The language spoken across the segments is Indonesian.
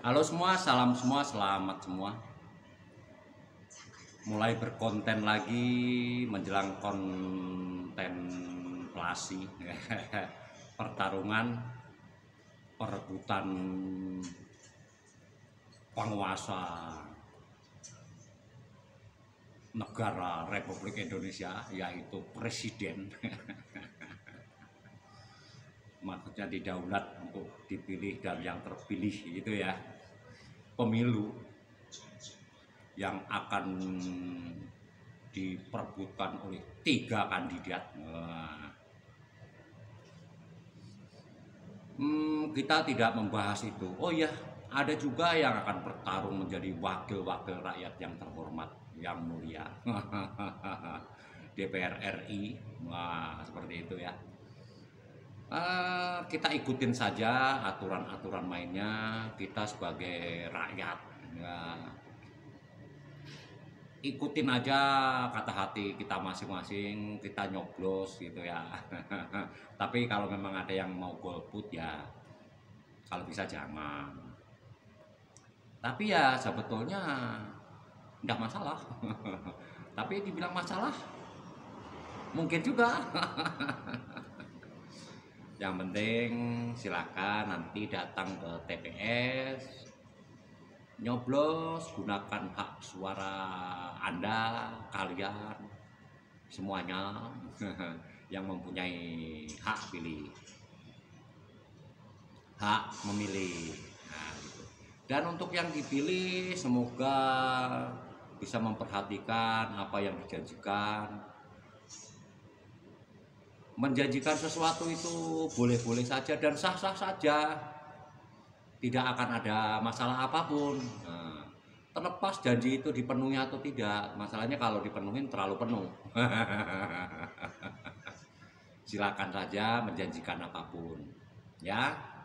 Halo semua, salam semua, selamat semua. Mulai berkonten lagi menjelang kontemplasi pertarungan perebutan penguasa negara Republik Indonesia, yaitu presiden. Maksudnya didaulat untuk dipilih dan yang terpilih gitu ya. Pemilu yang akan diperebutkan oleh 3 kandidat. Kita tidak membahas itu. Oh ya, ada juga yang akan bertarung menjadi wakil-wakil rakyat yang terhormat, yang mulia. DPR RI, wah seperti itu ya. Kita ikutin saja aturan-aturan mainnya. Kita sebagai rakyat ya, ikutin aja kata hati kita masing-masing, kita nyoblos gitu ya. Tapi kalau memang ada yang mau golput ya kalau bisa jangan. Tapi ya sebetulnya enggak masalah. Tapi dibilang masalah mungkin juga. Yang penting silakan nanti datang ke TPS, nyoblos, gunakan hak suara Anda, kalian semuanya yang mempunyai hak pilih, hak memilih. Nah, gitu. Dan untuk yang dipilih semoga bisa memperhatikan apa yang dijanjikan. Menjanjikan sesuatu itu boleh-boleh saja dan sah-sah saja, tidak akan ada masalah apapun. Nah, terlepas janji itu dipenuhi atau tidak, masalahnya kalau dipenuhin terlalu penuh. Silakan saja menjanjikan apapun ya.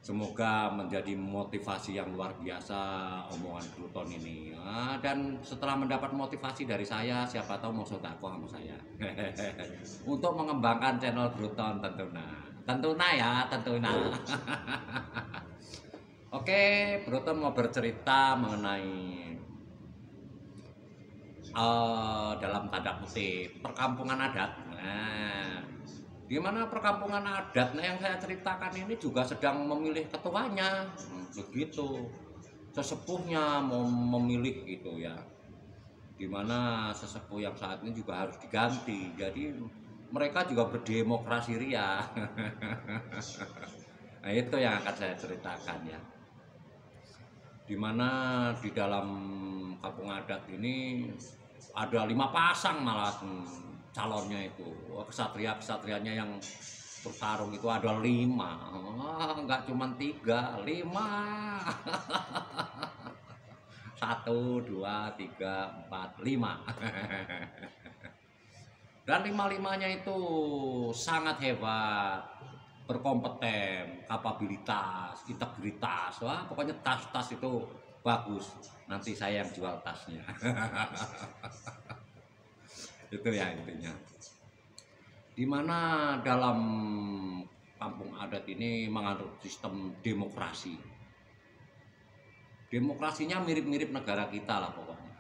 Semoga menjadi motivasi yang luar biasa omongan Bruton ini. Dan setelah mendapat motivasi dari saya, siapa tahu mau sodako sama saya. Untuk mengembangkan channel Bruton tentunya ya, tentunya. Oke, Bruton mau bercerita mengenai dalam tanda kutip perkampungan adat. Di mana perkampungan adat yang saya ceritakan ini juga sedang memilih ketuanya, begitu. Sesepuhnya mau memilih gitu ya. Di mana sesepuh yang saat ini juga harus diganti. Jadi mereka juga berdemokrasi ria. Nah, itu yang akan saya ceritakan ya. Di mana di dalam kampung adat ini ada 5 pasang malah calonnya itu. Kesatria-kesatrianya yang bertarung itu ada 5. Enggak cuma 3, 5. 1, 2, 3, 4, 5. Dan 5-5-nya itu sangat hebat, berkompeten, kapabilitas, integritas. Wah, pokoknya tas-tas itu bagus. Nanti saya yang jual tasnya. Itu ya intinya. Dimana dalam kampung adat ini menganut sistem demokrasi. Demokrasinya mirip-mirip negara kita lah pokoknya.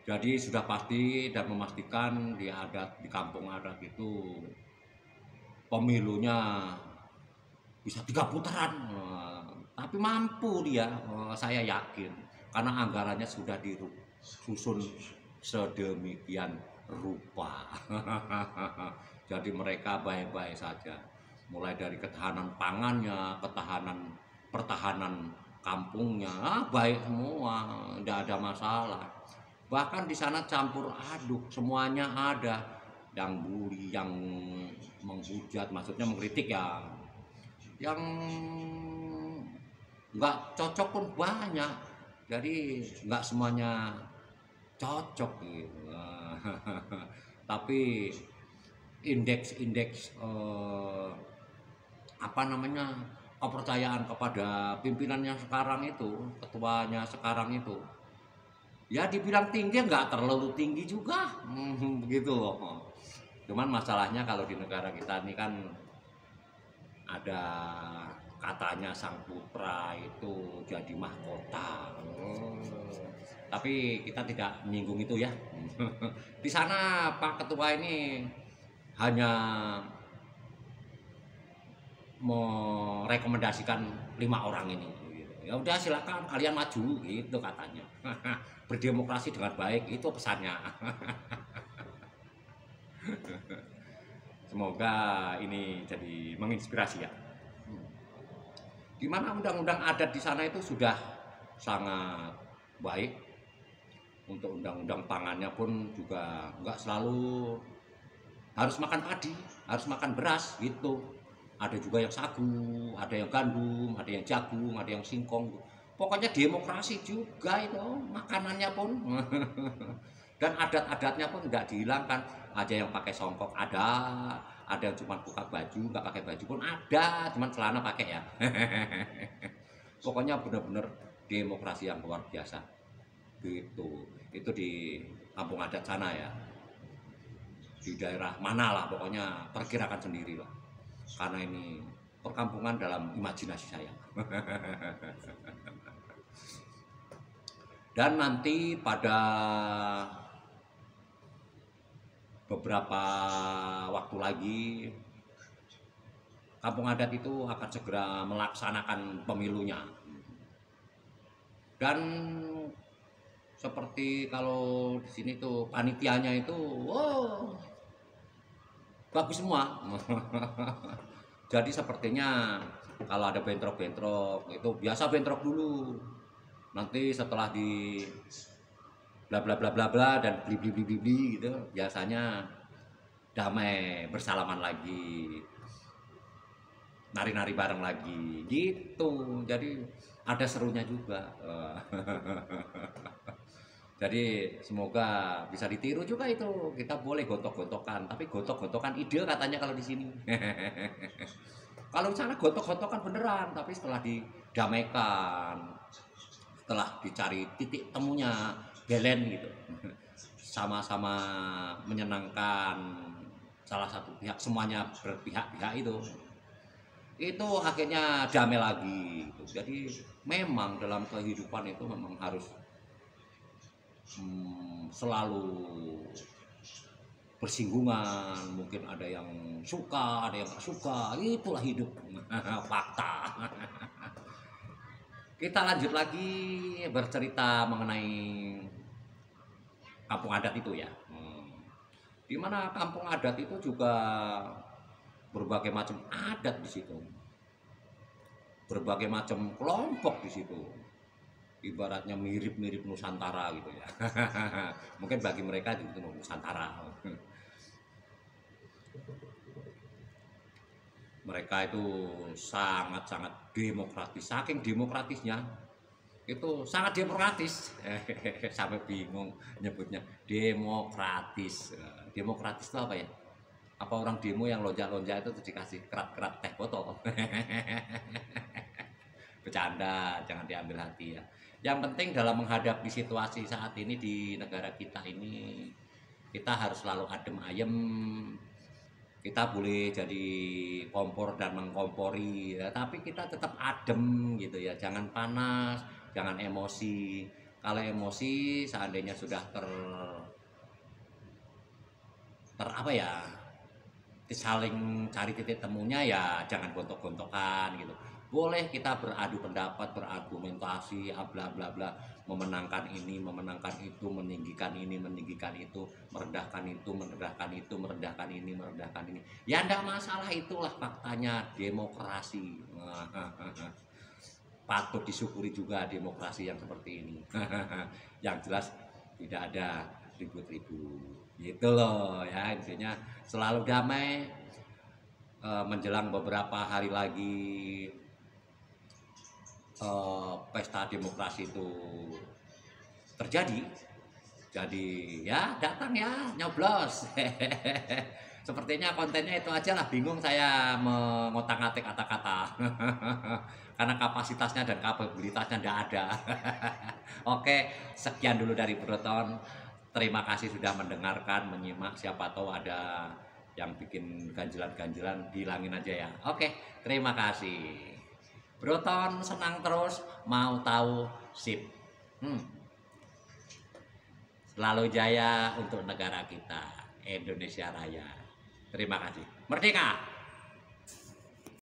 Jadi sudah pasti dan memastikan di kampung adat itu pemilunya bisa 3 putaran. Tapi mampu dia, saya yakin. Karena anggarannya sudah disusun sedemikian rupa. Jadi mereka baik-baik saja. Mulai dari ketahanan pangannya, pertahanan kampungnya, baik semua, tidak ada masalah. Bahkan di sana campur aduk, semuanya ada. Yang bully, yang menghujat, maksudnya mengkritik ya. Yang nggak cocok pun banyak. Jadi nggak semuanya cocok gitu. Tapi indeks kepercayaan kepada pimpinannya sekarang itu, ketuanya sekarang itu, ya dibilang tinggi nggak terlalu tinggi juga, begitu loh. Cuman masalahnya kalau di negara kita ini kan ada katanya sang putra itu jadi mahkota. Tapi kita tidak menyinggung itu ya. Di sana Pak Ketua ini hanya merekomendasikan 5 orang ini. Ya udah silakan kalian maju gitu katanya. Berdemokrasi dengan baik itu pesannya. Semoga ini jadi menginspirasi ya. Di mana undang-undang adat di sana itu sudah sangat baik. Untuk undang-undang pangannya pun juga nggak selalu harus makan padi, harus makan beras gitu. Ada juga yang sagu, ada yang gandum, ada yang jagung, ada yang singkong. Pokoknya demokrasi juga itu makanannya pun. Dan adat-adatnya pun nggak dihilangkan. Ada yang pakai songkok, ada yang cuma buka baju, nggak pakai baju pun ada, cuma celana pakai ya. Pokoknya benar-benar demokrasi yang luar biasa. Gitu. Itu di kampung adat sana ya. Di daerah mana lah, pokoknya perkirakan sendiri lah. Karena ini perkampungan dalam imajinasi saya. Dan nanti pada beberapa waktu lagi kampung adat itu akan segera melaksanakan pemilunya. Dan seperti kalau di sini tuh panitianya itu wow, bagus semua. Jadi sepertinya kalau ada bentrok-bentrok itu biasa bentrok dulu. Nanti setelah di bla bla bla bla bla dan bli bli bli bli bli gitu, biasanya damai, bersalaman lagi, nari-nari bareng lagi gitu. Jadi ada serunya juga. Jadi semoga bisa ditiru juga itu. Kita boleh gontok-gontokan, tapi gontok-gontokan ide katanya kalau di sini. Kalau di sana gontok-gontokan beneran, tapi setelah didamaikan, setelah dicari titik temunya, belen gitu. Sama-sama menyenangkan salah satu pihak, semuanya berpihak-pihak itu. Itu akhirnya damai lagi gitu. Jadi memang dalam kehidupan itu memang harus selalu bersinggungan, mungkin ada yang suka, ada yang gak suka, itulah hidup. Fakta. Kita lanjut lagi bercerita mengenai kampung adat itu ya. Di mana kampung adat itu juga berbagai macam adat di situ, berbagai macam kelompok di situ. Ibaratnya mirip-mirip Nusantara gitu ya. Mungkin bagi mereka itu Nusantara. Mereka itu sangat-sangat demokratis. Saking demokratisnya itu sangat demokratis. Sampai bingung nyebutnya demokratis. Demokratis itu apa ya? Apa orang demo yang lonjak-lonjak itu dikasih kerat-kerat teh botol? Bercanda, jangan diambil hati ya. Yang penting dalam menghadapi situasi saat ini di negara kita ini, kita harus selalu adem ayem. Kita boleh jadi kompor dan mengkompori ya, tapi kita tetap adem gitu ya. Jangan panas, jangan emosi. Kalau emosi seandainya sudah ter apa ya, saling cari titik temunya ya jangan gontok-gontokan gitu. Boleh kita beradu pendapat, berargumentasi, bla bla bla, memenangkan ini, memenangkan itu, meninggikan ini, meninggikan itu, merendahkan itu, merendahkan itu, merendahkan ini, merendahkan ini. Ya enggak masalah, itulah faktanya demokrasi. Patut disyukuri juga demokrasi yang seperti ini. Yang jelas tidak ada ribut-ribut. Gitu loh ya, intinya selalu damai. Menjelang beberapa hari lagi pesta demokrasi itu terjadi, jadi ya datang ya nyoblos. Sepertinya kontennya itu aja lah, bingung saya mengotak-atik kata-kata. Karena kapasitasnya dan kapabilitasnya tidak ada. Oke, sekian dulu dari Broton. Terima kasih sudah mendengarkan, menyimak. Siapa tahu ada yang bikin ganjilan-ganjilan hilangin aja ya. Oke, terima kasih. Broton senang terus, mau tahu sip. Selalu jaya untuk negara kita, Indonesia Raya. Terima kasih. Merdeka!